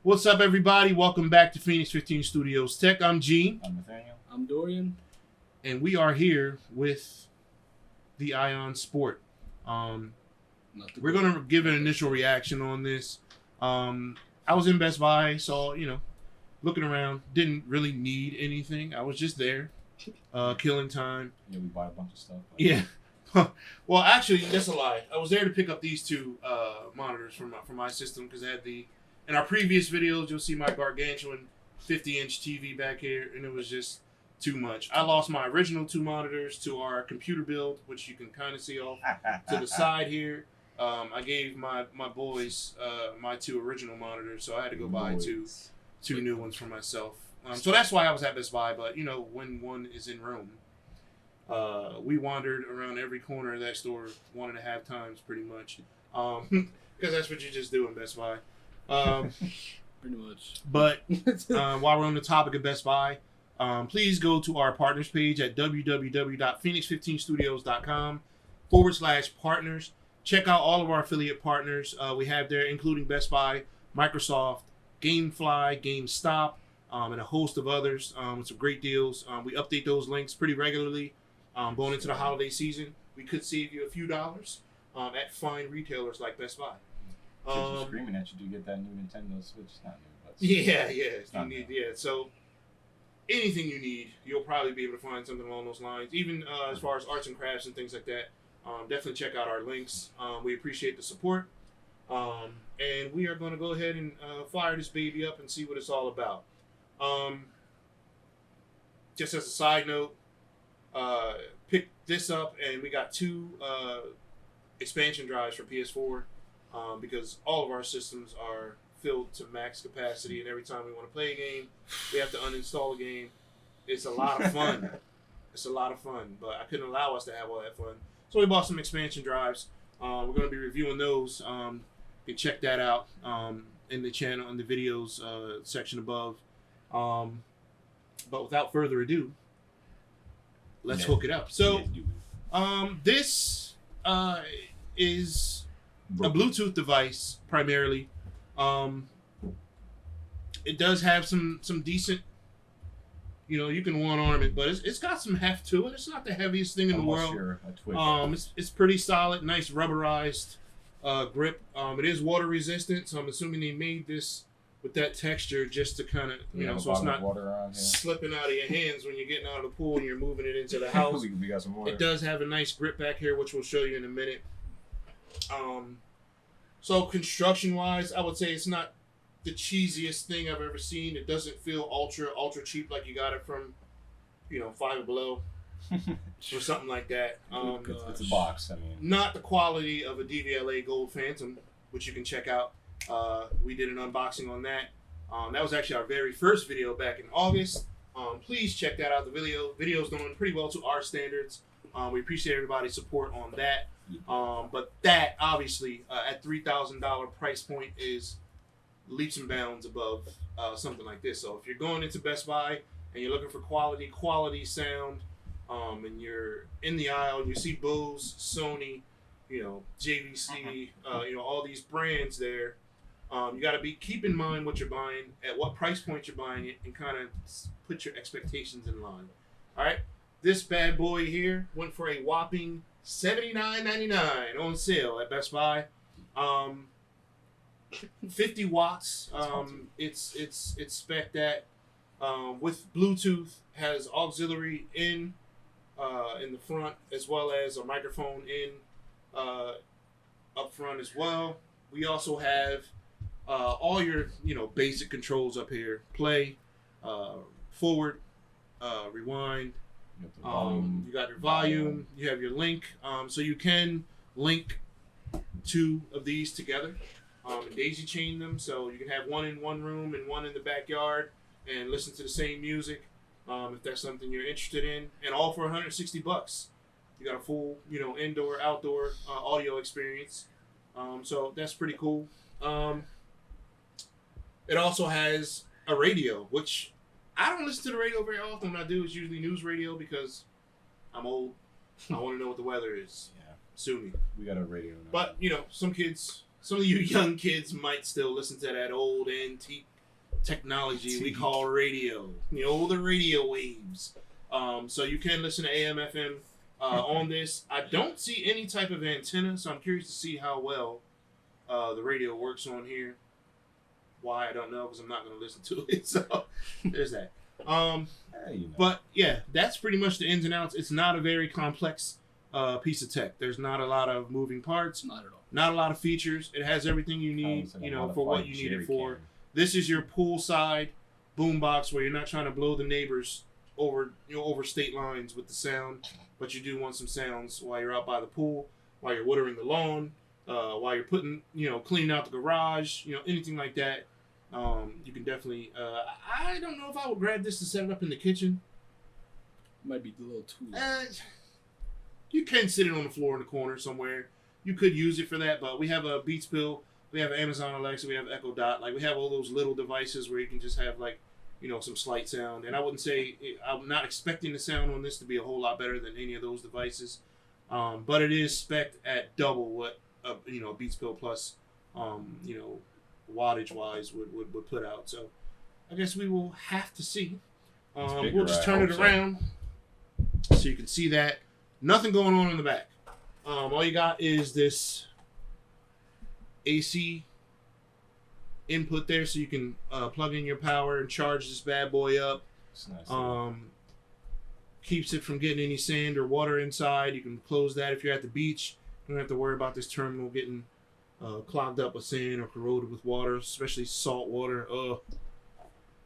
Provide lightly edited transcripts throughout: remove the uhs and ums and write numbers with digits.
What's up, everybody? Welcome back to Phoenix 15 Studios Tech. I'm Gene. I'm Nathaniel. I'm Dorian. And we are here with the Ion Sport. We're going to give an initial reaction on this. I was in Best Buy, so, looking around. Didn't really need anything. I was just there, killing time. Yeah, we bought a bunch of stuff. Yeah. Well, actually, that's a lie. I was there to pick up these two monitors for my system because I had in our previous videos, you'll see my gargantuan 50-inch TV back here, and it was just too much. I lost my original two monitors to our computer build, which you can kind of see off to the side here. I gave my boys my two original monitors, so I had to go buy two new ones for myself. So that's why I was at Best Buy, but, when one is in Rome, we wandered around every corner of that store 1.5 times, pretty much, because that's what you just do in Best Buy. Pretty much. But while we're on the topic of Best Buy, please go to our partners page at www.phoenix15studios.com/partners. Check out all of our affiliate partners we have there, including Best Buy, Microsoft, GameFly, GameStop, and a host of others with some great deals. We update those links pretty regularly going into the holiday season. We could save you a few dollars at fine retailers like Best Buy. Kids are screaming at you to get that new Nintendo Switch. It's not new, but So anything you need, you'll probably be able to find something along those lines. Even as far as arts and crafts and things like that, definitely check out our links. We appreciate the support, and we are going to go ahead and fire this baby up and see what it's all about. Just as a side note, pick this up, and we got two expansion drives for PS4. Because all of our systems are filled to max capacity, and every time we want to play a game, we have to uninstall a game. It's a lot of fun. But I couldn't allow us to have all that fun. So we bought some expansion drives. We're going to be reviewing those. You can check that out in the channel, in the videos section above. But without further ado, let's hook it up. So this is a Bluetooth device primarily. It does have some decent, you can one-arm it, but it's got some heft to it. It's not the heaviest thing in the world. It's pretty solid, nice rubberized grip. It is water resistant, so I'm assuming they made this with that texture just to kind of, so it's not slipping out of your hands when you're getting out of the pool and you're moving it into the house. We got some water. It does have a nice grip back here, which we'll show you in a minute. So construction-wise, I would say it's not the cheesiest thing I've ever seen. It doesn't feel ultra cheap like you got it from, Five and Below or something like that. It's a box. Not the quality of a DVLA Gold Phantom, which you can check out. We did an unboxing on that. That was actually our very first video back in August. Please check that out. The video's doing pretty well to our standards. We appreciate everybody's support on that. But that obviously at $3,000 price point is leaps and bounds above something like this. So if you're going into Best Buy and you're looking for quality sound, and you're in the aisle and you see Bose, Sony, JVC, all these brands there, you got to keep in mind what you're buying, at what price point you're buying it, and kind of put your expectations in line. All right, this bad boy here went for a whopping $79.99 on sale at Best Buy. 50 watts. It's spec'd at with Bluetooth, has auxiliary in the front, as well as a microphone up front as well. We also have all your basic controls up here: play, forward, rewind. You got your volume, you have your link, so you can link two of these together and daisy chain them, so you can have one in one room and one in the backyard and listen to the same music if that's something you're interested in, and all for $160. You got a full indoor outdoor audio experience, so that's pretty cool. It also has a radio, which I don't listen to the radio very often. When I do, it's usually news radio because I'm old. I want to know what the weather is. Yeah. Sue me. We got a radio now. But, some of you young kids might still listen to that old antique technology we call radio. The radio waves. So you can listen to AM, FM on this. I don't see any type of antenna, so I'm curious to see how well the radio works on here. Why, I don't know, because I'm not going to listen to it. So there's that. But yeah, that's pretty much the ins and outs. It's not a very complex piece of tech. There's not a lot of moving parts. Not at all. Not a lot of features. It has everything you need, for what you need it for. This is your poolside boombox where you're not trying to blow the neighbors over state lines with the sound, but you do want some sounds while you're out by the pool, while you're watering the lawn, while you're cleaning out the garage, anything like that. You can definitely. I don't know if I would grab this to set it up in the kitchen. Might be a little too. You can sit it on the floor in the corner somewhere. You could use it for that, but we have a Beats Pill, we have Amazon Alexa, we have Echo Dot. Like, we have all those little devices where you can just have some slight sound. And I wouldn't say I'm not expecting the sound on this to be a whole lot better than any of those devices, but it is spec'd at double what Beats Pill Plus, wattage wise would put out. So I guess we will have to see. We'll just turn it around so you can see that. Nothing going on in the back. All you got is this AC input there, so you can plug in your power and charge this bad boy up. Nice. Keeps it from getting any sand or water inside. You can close that if you're at the beach. You don't have to worry about this terminal getting clogged up with sand or corroded with water, especially salt water.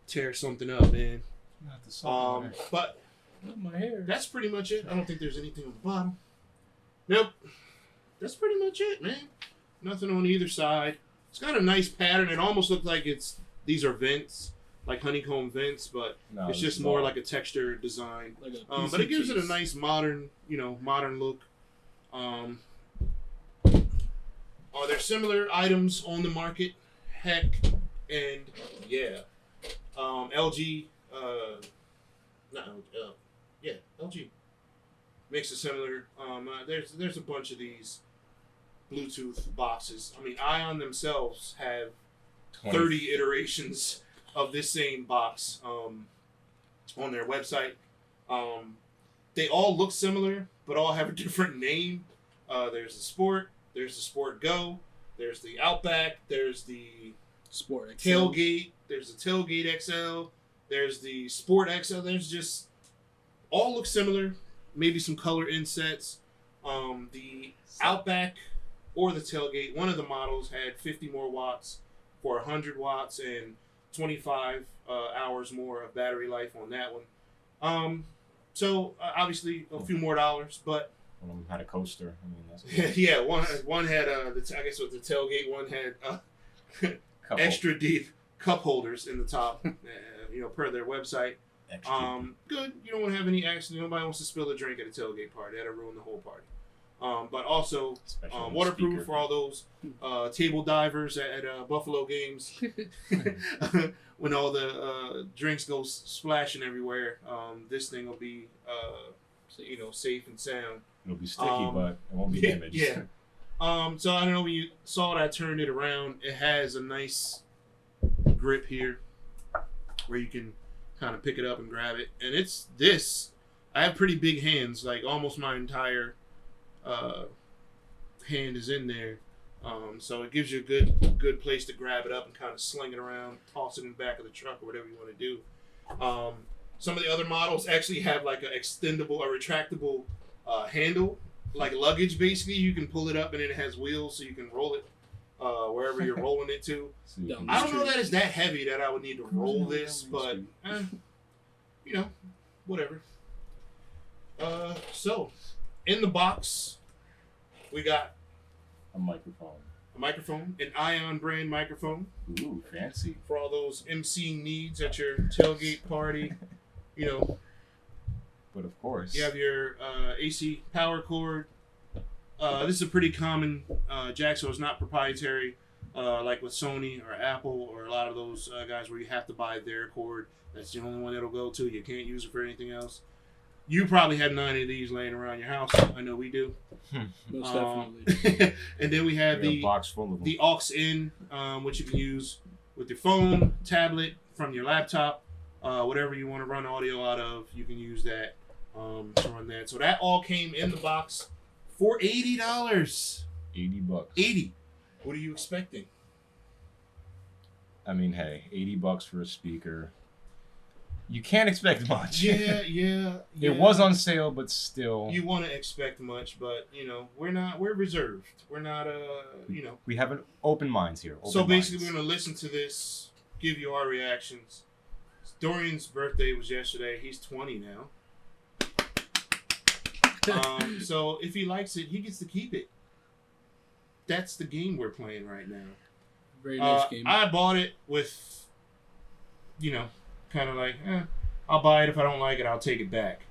Tear something up, man. Not the salt water. But Not my hair. that's pretty much it. I don't think there's anything on the bottom. Nope. That's pretty much it, man. Nothing on either side. It's got a nice pattern. It almost looks like these are vents, like honeycomb vents, but it's just more like a texture design. Like but it gives it a nice modern look. Are there similar items on the market? Heck, and yeah. LG, LG makes a similar. There's a bunch of these Bluetooth boxes. I mean, Ion themselves have 30 iterations of this same box on their website. They all look similar, but all have a different name. There's the Sport, there's the Sport Go, there's the Outback, there's the Sport XL. Tailgate, there's the Tailgate XL, there's the Sport XL. There's just all look similar. Maybe some color insets. The Outback or the Tailgate, one of the models had 50 more watts for 100 watts and 25 hours more of battery life on that one. So obviously a few more dollars, but one of them had a coaster. I mean, that's yeah, one had I guess with the Tailgate one had extra deep cup holders in the top, per their website. Good. You don't want to have any accident. Nobody wants to spill a drink at a tailgate party. That'll ruin the whole party. But also waterproof for all those table divers at Buffalo games. When all the drinks go splashing everywhere, this thing will be safe and sound. It'll be sticky, but it won't be damaged. Yeah. So I don't know, when you saw it, I turned it around. It has a nice grip here where you can kind of pick it up and grab it. And it's this. I have pretty big hands, like almost my entire hand is in there. So it gives you a good place to grab it up and kind of sling it around, toss it in the back of the truck or whatever you want to do. Some of the other models actually have like a retractable handle, like luggage basically. You can pull it up and then it has wheels so you can roll it wherever you're rolling it to. I don't know that it's that heavy that I would need to roll this, but whatever. So in the box we got a microphone, an Ion brand microphone. Ooh, fancy. For all those emceeing needs at your tailgate party, But of course, you have your AC power cord. This is a pretty common jack, so it's not proprietary, like with Sony or Apple or a lot of those guys where you have to buy their cord. That's the only one it'll go to. You can't use it for anything else. You probably have 9 of these laying around your house. I know we do. Most definitely. And then we have a box full of them. the aux in, which you can use with your phone, tablet, from your laptop, whatever you want to run audio out of, you can use that to run that. So that all came in the box for $80. $80. 80. What are you expecting? I mean, hey, $80 for a speaker. You can't expect much. Yeah. It was on sale, but still. You want to expect much, but we're reserved. We're not We have an open minds here. So basically, we're gonna listen to this, give you our reactions. Dorian's birthday was yesterday. He's 20 now. So if he likes it, he gets to keep it. That's the game we're playing right now. Very nice game. I bought it with, kind of like, I'll buy it. If I don't like it, I'll take it back.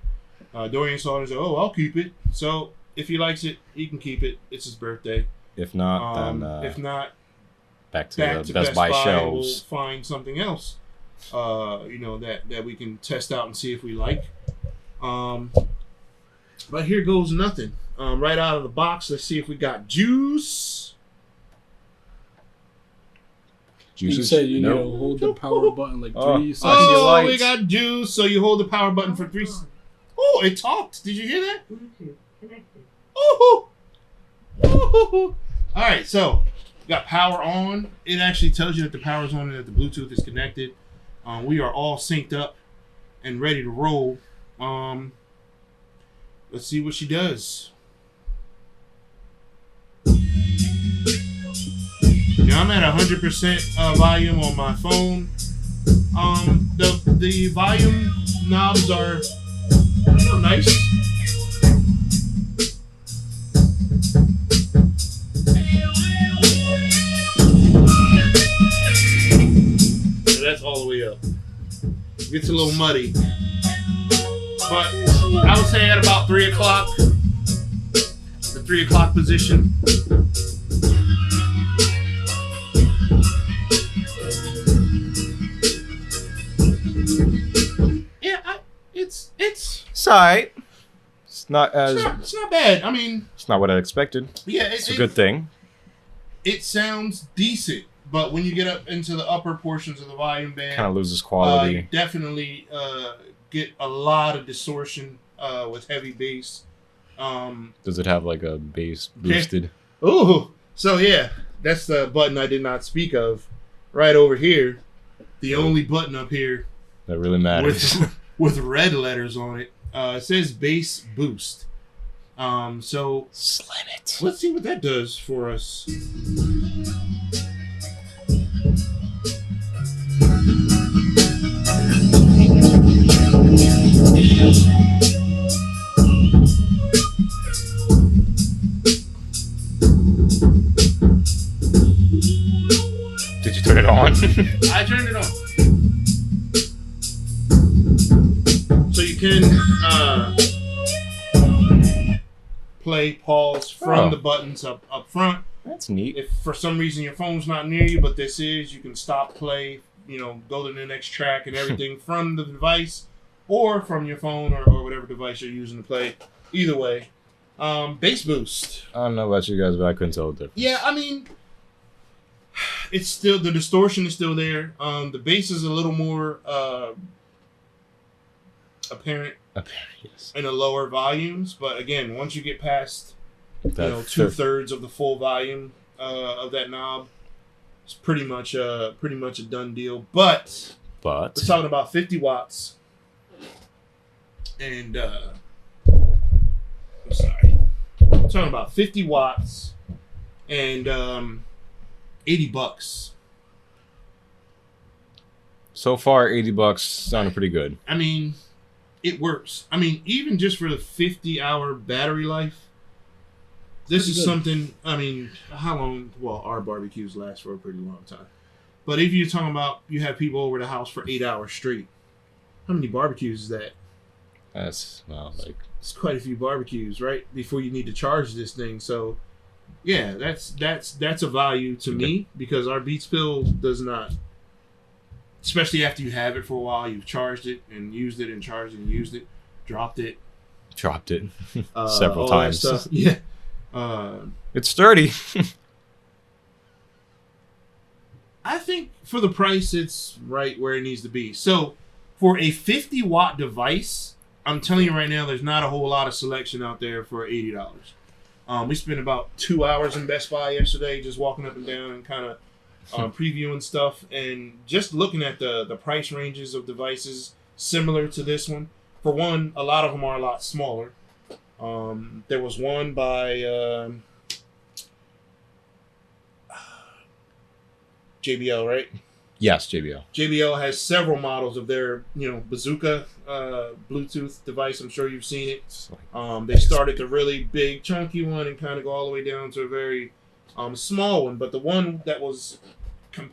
Dorian saw it and said, I'll keep it. So if he likes it, he can keep it. It's his birthday. If not, then back to the Best Buy shelves. We'll find something else, that we can test out and see if we like. But here goes nothing. Right out of the box, let's see if we got juice. You said you need to hold the power button like 3 seconds. Oh, we got juice. So you hold the power button for 3 seconds. Oh, it talked. Did you hear that? Bluetooth connected. Oh. All right, so we got power on. It actually tells you that the power's on and that the Bluetooth is connected. We are all synced up and ready to roll. Let's see what she does. Now I'm at 100% volume on my phone. The volume knobs are nice. So that's all the way up. It gets a little muddy. But I would say at about 3 o'clock, the 3 o'clock position. Yeah, it's alright. It's not as. It's not bad. I mean, it's not what I expected. Yeah, it's a good thing. It sounds decent, but when you get up into the upper portions of the volume band, kind of loses quality. You definitely get a lot of distortion with heavy bass. Does it have like a bass boosted? Oh, so yeah, that's the button I did not speak of. Right over here, the only button up here that really matters with red letters on it. It says bass boost. So slam it. Let's see what that does for us. Did you turn it on? I turned it on. So you can play, pause from the buttons up front. That's neat. If for some reason your phone's not near you, but this is, you can stop, play, go to the next track and everything from the device or from your phone or whatever device you're using to play. Either way. Bass boost. I don't know about you guys, but I couldn't tell the difference. Yeah, I mean, it's still, the distortion is still there. The bass is a little more apparent yes. in the lower volumes, but again, once you get past that 2/3 of the full volume of that knob, it's pretty much a done deal. But we're talking about 50 watts, and I'm sorry, we're talking about 50 watts and $80. So far, $80 sounded pretty good. I mean, it works. I mean, even just for the 50-hour battery life, this is something. I mean, how long? Well, our barbecues last for a pretty long time. But if you're talking about you have people over the house for 8 hours straight, how many barbecues is that? That's it's quite a few barbecues, right? Before you need to charge this thing. So, yeah, that's a value to me because our Beats Pill does not. Especially after you have it for a while, you've charged it and used it and charged it and used it, dropped it several times. Yeah, it's sturdy. I think for the price, it's right where it needs to be. So, for a 50-watt device, I'm telling you right now, there's not a whole lot of selection out there for $80. We spent about 2 hours in Best Buy yesterday, just walking up and down and kind of previewing stuff, and just looking at the price ranges of devices similar to this one. For one, a lot of them are a lot smaller. There was one by JBL, right? Yes, JBL. JBL has several models of their, bazooka Bluetooth device. I'm sure you've seen it. They started the really big, chunky one and kind of go all the way down to a very small one. But the one that was,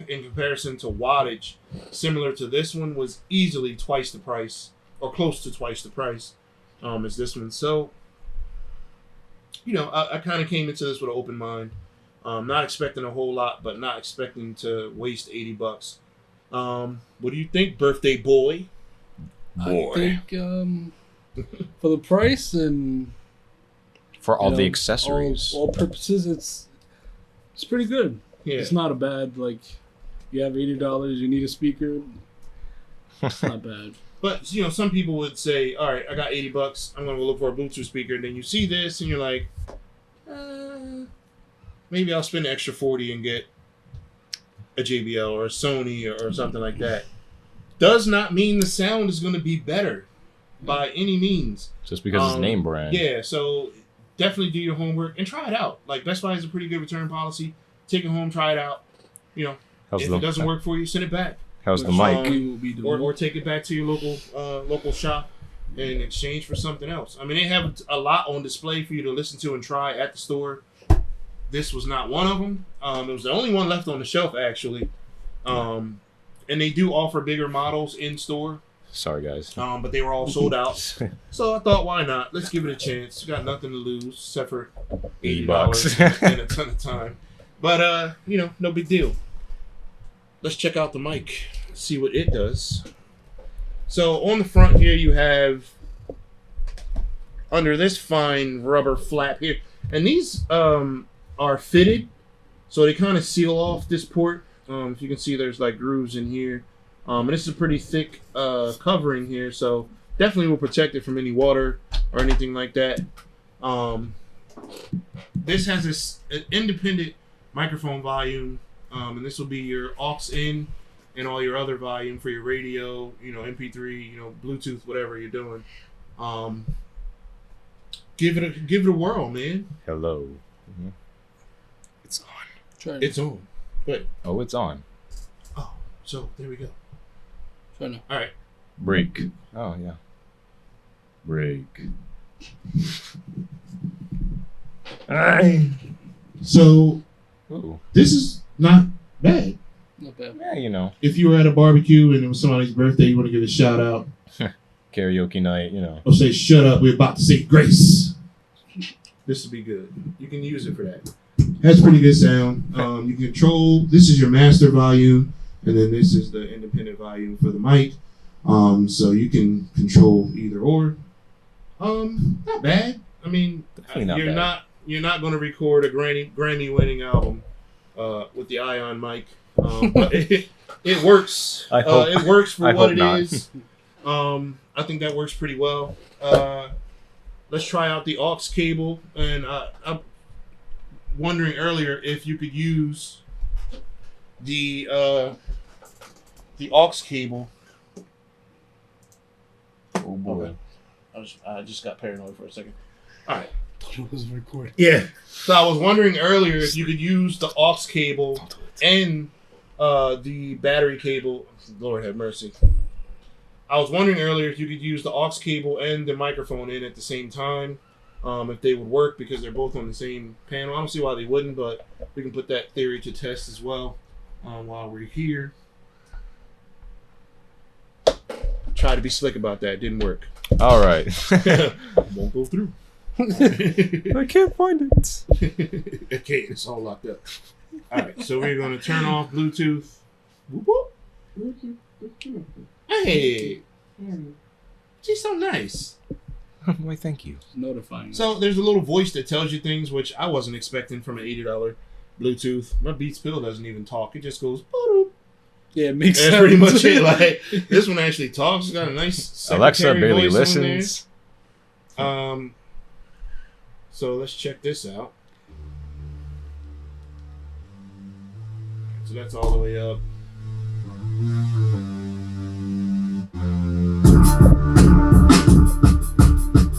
in comparison to wattage, similar to this one, was easily twice the price, or close to twice the price as this one. So, I kind of came into this with an open mind. Not expecting a whole lot, but not expecting to waste $80. What do you think, birthday boy? I think for the price and for all the accessories, all purposes, it's pretty good. Yeah. It's not a bad, like, you have $80, you need a speaker. It's not bad. But some people would say, all right, I got $80, I'm gonna go look for a Bluetooth speaker, and then you see this and you're like, maybe I'll spend an extra $40 and get a JBL or a Sony or something like that. Does not mean the sound is going to be better by any means. Just because it's name brand. Yeah, so definitely do your homework and try it out. Like, Best Buy has a pretty good return policy. Take it home, try it out. If it doesn't work for you, send it back. How's the mic? Or take it back to your local shop in exchange for something else. I mean, they have a lot on display for you to listen to and try at the store. This was not one of them. It was the only one left on the shelf, actually. And they do offer bigger models in store. Sorry, guys. But they were all sold out. So I thought, why not? Let's give it a chance. Got nothing to lose except for $80 and a ton of time. But, no big deal. Let's check out the mic. See what it does. So on the front here, you have, under this fine rubber flap here, and these are fitted, so they kind of seal off this port. If you can see, there's like grooves in here, and this is a pretty thick covering here, so definitely will protect it from any water or anything like that. This has an independent microphone volume, and this will be your aux in and all your other volume for your radio, MP3, Bluetooth, whatever you're doing. Give it a whirl, man. Hello. Mm-hmm. It's on. It's on. Good. Oh, it's on. Oh, so there we go. Try now. All right. Break. Oh, yeah. Break. So, ooh. This is not bad. Not bad. Yeah, If you were at a barbecue and it was somebody's birthday, you want to give a shout out. Karaoke night, Or say, shut up, we're about to say grace. This would be good. You can use it for that. Has pretty good sound. You can control, this is your master volume, and then this is the independent volume for the mic. So you can control either or. Not bad. I mean, you're not going to record a Grammy winning album with the Ion mic. But it works. It works for what it is. I think that works pretty well. Let's try out the aux cable, and I'm wondering earlier if you could use the aux cable. Oh boy! Okay. I just got paranoid for a second. All right. It was recording. Yeah. So I was wondering earlier if you could use the aux cable and the battery cable. Lord have mercy. I was wondering earlier if you could use the aux cable and the microphone in at the same time, if they would work, because they're both on the same panel. I don't see why they wouldn't, but we can put that theory to test as well while we're here. Try to be slick about that. Didn't work. All right. Won't go through. I can't find it. Okay, it's all locked up. All right, so we're going to turn off Bluetooth. Whoop, whoop. Hey, she's so nice. Why, thank you. Notifying. So there's a little voice that tells you things, which I wasn't expecting from an $80 Bluetooth. My Beats Pill doesn't even talk. It just goes. Boop. Yeah, it makes That's sense. pretty much it. Like this one actually talks. It's got a nice Alexa barely voice listens. on there. So let's check this out. So that's all the way up.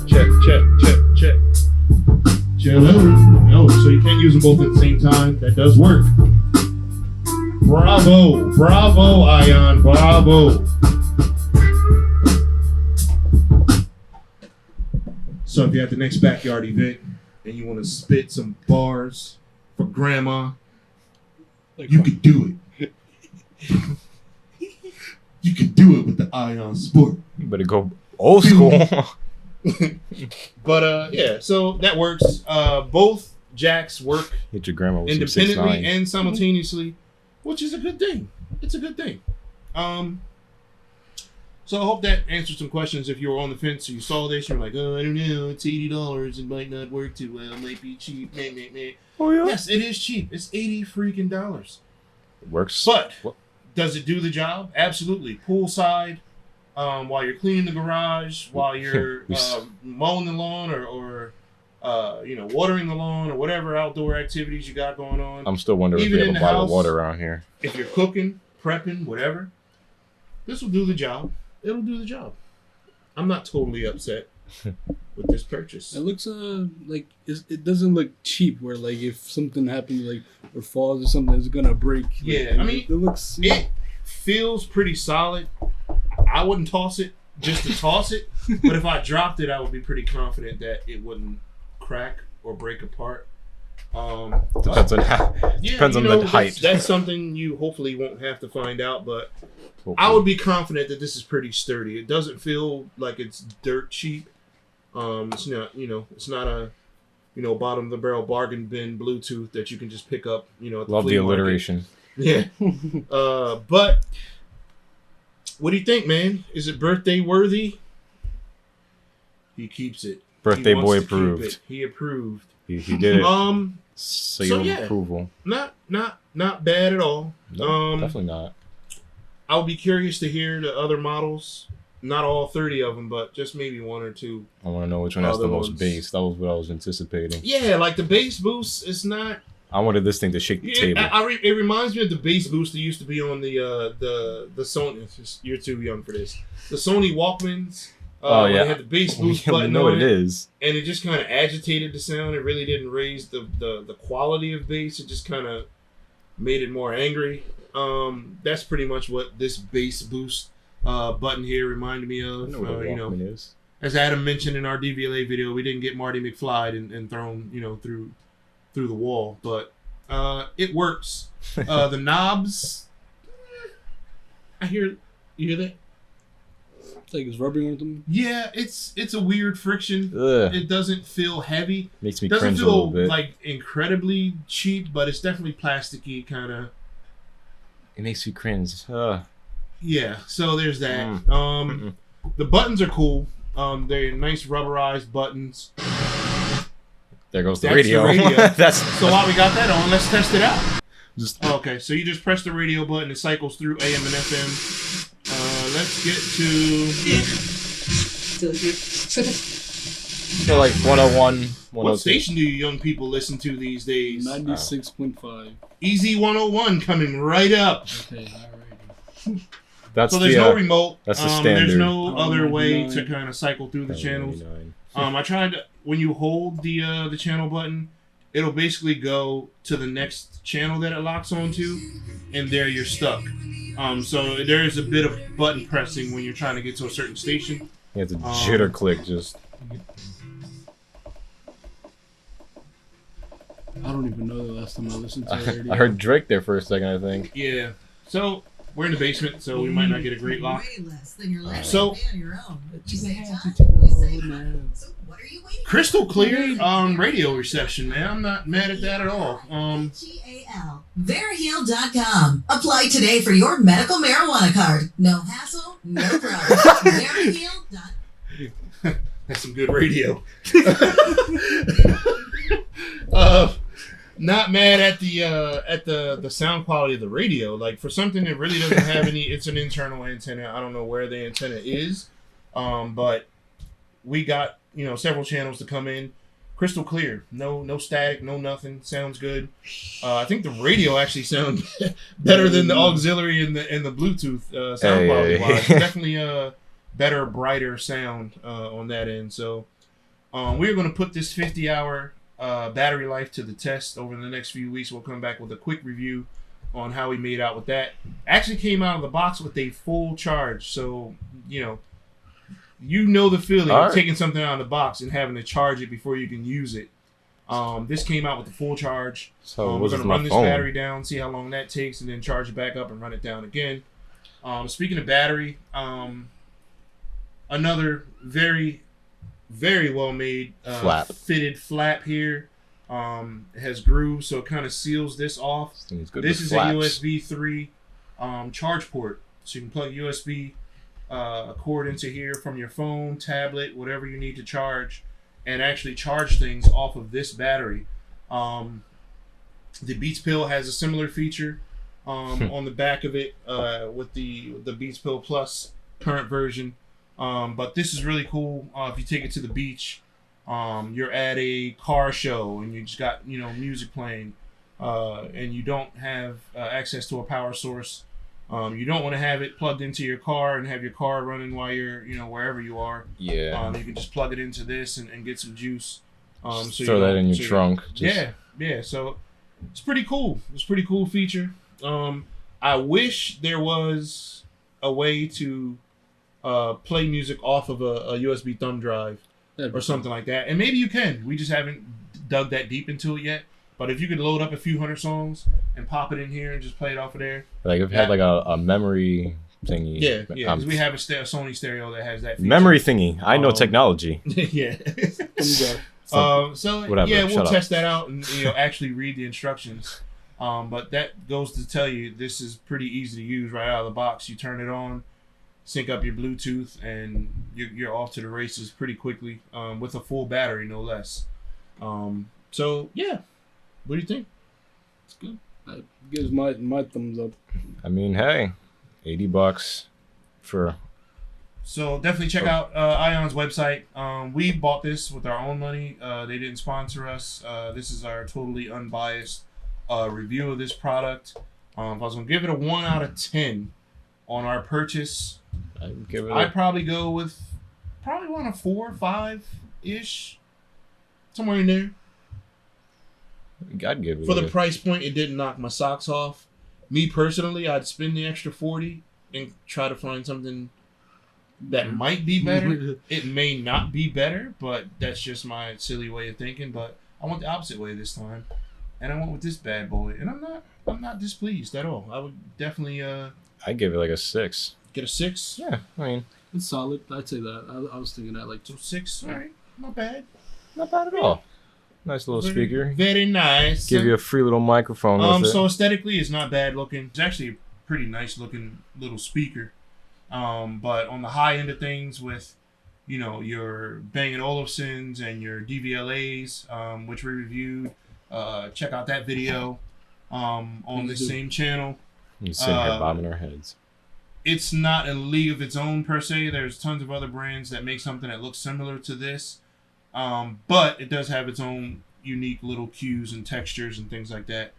Check. Oh, so you can't use them both at the same time. That does work. Bravo, Ion, bravo. So if you're at the next backyard event and you want to spit some bars for grandma, you could do it. You could do it with the Ion Sport. You better go old school. But yeah, so that works. Both jacks work Hit your grandma with some independently 6'9". and simultaneously, which is a good thing. It's a good thing. So I hope that answered some questions. If you were on the fence or you saw this, you're like, oh, I don't know, it's $80. It might not work too well. It might be cheap. Meh. Oh yeah. Yes, it is cheap. It's $80 freaking dollars. It works. But does it do the job? Absolutely. Poolside, while you're cleaning the garage, while you're mowing the lawn or watering the lawn or whatever outdoor activities you got going on. I'm still wondering Even if we in have the a bottle house, of water around here. If you're cooking, prepping, whatever, this will do the job. It'll do the job. I'm not totally upset with this purchase. It looks like it doesn't look cheap. Where like if something happens like or falls or something, it's gonna break. Yeah, I mean, it looks. It feels pretty solid. I wouldn't toss it just to toss it, but if I dropped it, I would be pretty confident that it wouldn't crack or break apart. Depends on the height. That's something you hopefully won't have to find out, but Hopefully. I would be confident that this is pretty sturdy. It doesn't feel like it's dirt cheap. It's not, it's not a, bottom of the barrel bargain bin Bluetooth that you can just pick up, at the Love flea the market. alliteration. Yeah. But what do you think, man? Is it birthday worthy? He keeps it. Birthday He boy wants to keep approved. it. He approved. He did it. So yeah. approval. Not bad at all. No, definitely not. I would be curious to hear the other models. Not all 30 of them, but just maybe one or two. I want to know which one has the Other most ones. bass. That was what I was anticipating. Yeah, like the bass boost is not. I wanted this thing to shake the table. It reminds me of the bass boost that used to be on the Sony. You're too young for this. The Sony Walkmans. Oh when yeah, they had the bass boost we button know on what it is. and it just kind of agitated the sound. It really didn't raise the quality of bass. It just kind of made it more angry. That's pretty much what this bass boost button here reminded me of. I know what a Walkman is. As Adam mentioned in our DVLA video, we didn't get Marty McFly and thrown through the wall, but it works. The knobs, you hear that? It's like it's rubbing on them. Yeah, it's a weird friction. Ugh. It doesn't feel heavy. Makes me Doesn't cringe a little feel bit. like incredibly cheap, but it's definitely plasticky kind of. It makes me cringe. Yeah, so there's that. Mm. The buttons are cool. They're nice rubberized buttons. There goes the That's radio. the radio. That's So while we got that on, let's test it out. just Okay, so you just press the radio button. It cycles through AM and FM. Let's get feel like 101. what station do you young people listen to these days? 96.5. Easy 101 coming right up. Okay, alrighty. That's So there's the, no remote. that's the There's standard. no other way 99. to kind of cycle through the channels. 99. I tried when you hold the channel button, it'll basically go to the next channel that it locks onto, and there you're stuck. So there is a bit of button pressing when you're trying to get to a certain station. You have to jitter click just. I don't even know the last time I listened to the radio. I heard Drake there for a second, I think. Yeah. So we're in the basement, so we might not get a great lock. So, Crystal clear radio reception, man. I'm not mad at that at all. Veriheal.com. Apply today for your medical marijuana card. No hassle, no problem. Veriheal.com. That's some good radio. not mad at the sound quality of the radio. Like for something that really doesn't have any, it's an internal antenna. I don't know where the antenna is, but we got several channels to come in, crystal clear, no static, no nothing. Sounds good. I think the radio actually sounds better than the auxiliary and the Bluetooth sound quality wise. Definitely a better, brighter sound on that end. So we're going to put this 50-hour battery life to the test over the next few weeks. We'll come back with a quick review on how we made out with that. Actually came out of the box with a full charge, so the feeling of taking something out of the box and having to charge it before you can use it. This came out with the full charge. So we're going to run this battery down, see how long that takes, and then charge it back up and run it down again. Speaking of battery, another very, very well made fitted flap here. It has grooves, so it kind of seals this off. This is a USB 3 charge port, so you can plug USB a cord into here from your phone, tablet, whatever you need to charge, and actually charge things off of this battery. The Beats Pill has a similar feature on the back of it with the Beats Pill Plus current version. But this is really cool. If you take it to the beach, you're at a car show and you just got music playing, and you don't have access to a power source. You don't want to have it plugged into your car and have your car running while you're wherever you are. Yeah. You can just plug it into this and get some juice. So throw that in your trunk. Yeah. So it's pretty cool. It's a pretty cool feature. I wish there was a way to play music off of a USB thumb drive or something like that. And maybe you can. We just haven't dug that deep into it yet. But if you could load up a few hundred songs and pop it in here and just play it off of there. Like if you had like a memory thingy. Yeah. Because we have a Sony stereo that has that feature. Memory thingy. I know technology. Yeah. So whatever. Yeah, we'll test that out and actually read the instructions. But that goes to tell you this is pretty easy to use right out of the box. You turn it on, sync up your Bluetooth, and you're off to the races pretty quickly with a full battery, no less. So yeah, what do you think? It's good. That gives my thumbs up. I mean, hey, $80 for. So definitely check out Ion's website. We bought this with our own money. They didn't sponsor us. This is our totally unbiased review of this product. If I was gonna give it a 1 out of 10 on our purchase, I'd probably go with around a 4 or 5 ish, somewhere in there. I'd give it for the price point. It didn't knock my socks off. Me personally, I'd spend the extra $40 and try to find something that might be better. It may not be better, but that's just my silly way of thinking. But I went the opposite way this time, and I went with this bad boy, and I'm not displeased at all. I would definitely I'd give it like a 6. Get a 6? Yeah, I mean it's solid. I'd say that. I was thinking that like 6. All right, not bad. Not bad at all. Nice little speaker. Very nice. Give you a free little microphone with it. So aesthetically, it's not bad looking. It's actually a pretty nice looking little speaker. But on the high end of things with, your Bang & Olufsen's and your DVLAs, which we reviewed, check out that video on the same channel. You're sitting here bobbing our heads. It's not a league of its own per se. There's tons of other brands that make something that looks similar to this. But it does have its own unique little cues and textures and things like that.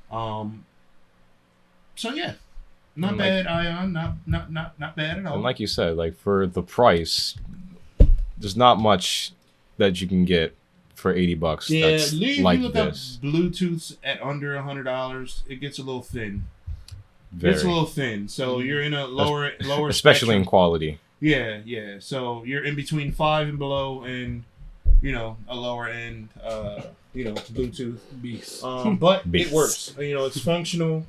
So yeah, not bad, Ion. Not bad at all. And like you said, like for the price, there's not much that you can get for $80. Yeah, that's if like you look this. up Bluetooths at under $100, it gets a little thin. Very. It's a little thin, so you're in a lower especially spectrum. in quality. Yeah. So you're in between 5 and below, and a lower end, Bluetooth beast. But Beast. It works. It's functional.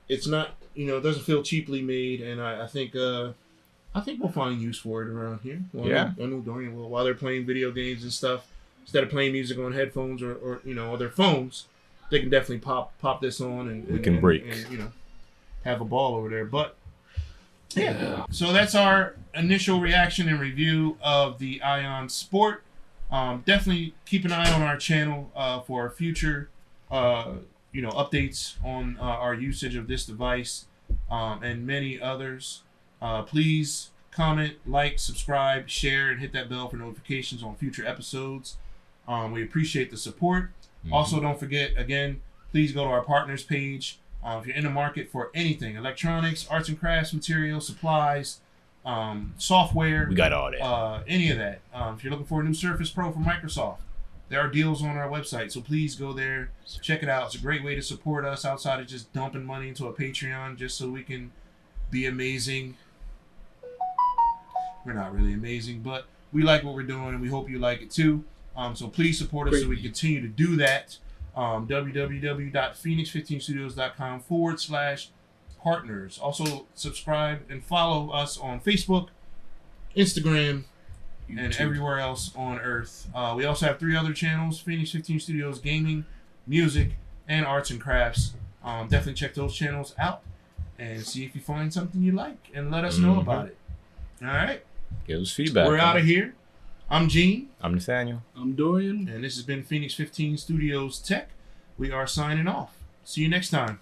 It's not, it doesn't feel cheaply made, and I think we'll find use for it around here. Well, yeah. I know Dorian will, while they're playing video games and stuff, instead of playing music on headphones or their phones, they can definitely pop this on and we can break and have a ball over there. But yeah. So that's our initial reaction and review of the Ion Sport. Definitely keep an eye on our channel for future updates on our usage of this device and many others. Please comment, like, subscribe, share, and hit that bell for notifications on future episodes. We appreciate the support. Also, don't forget, again, please go to our partners page. If you're in the market for anything, electronics, arts and crafts materials, supplies, software. We got all that. Any of that. If you're looking for a new Surface Pro from Microsoft, there are deals on our website. So please go there, check it out. It's a great way to support us outside of just dumping money into a Patreon just so we can be amazing. We're not really amazing, but we like what we're doing and we hope you like it too. So please support us so we continue to do that. www.phoenix15studios.com/partners. Also, subscribe and follow us on Facebook, Instagram, and everywhere else on Earth. We also have 3 other channels: Phoenix 15 Studios Gaming, Music, and Arts and Crafts. Definitely check those channels out and see if you find something you like and let us know about it. All right? Give us feedback. We're out of here. I'm Gene. I'm Nathaniel. I'm Dorian. And this has been Phoenix 15 Studios Tech. We are signing off. See you next time.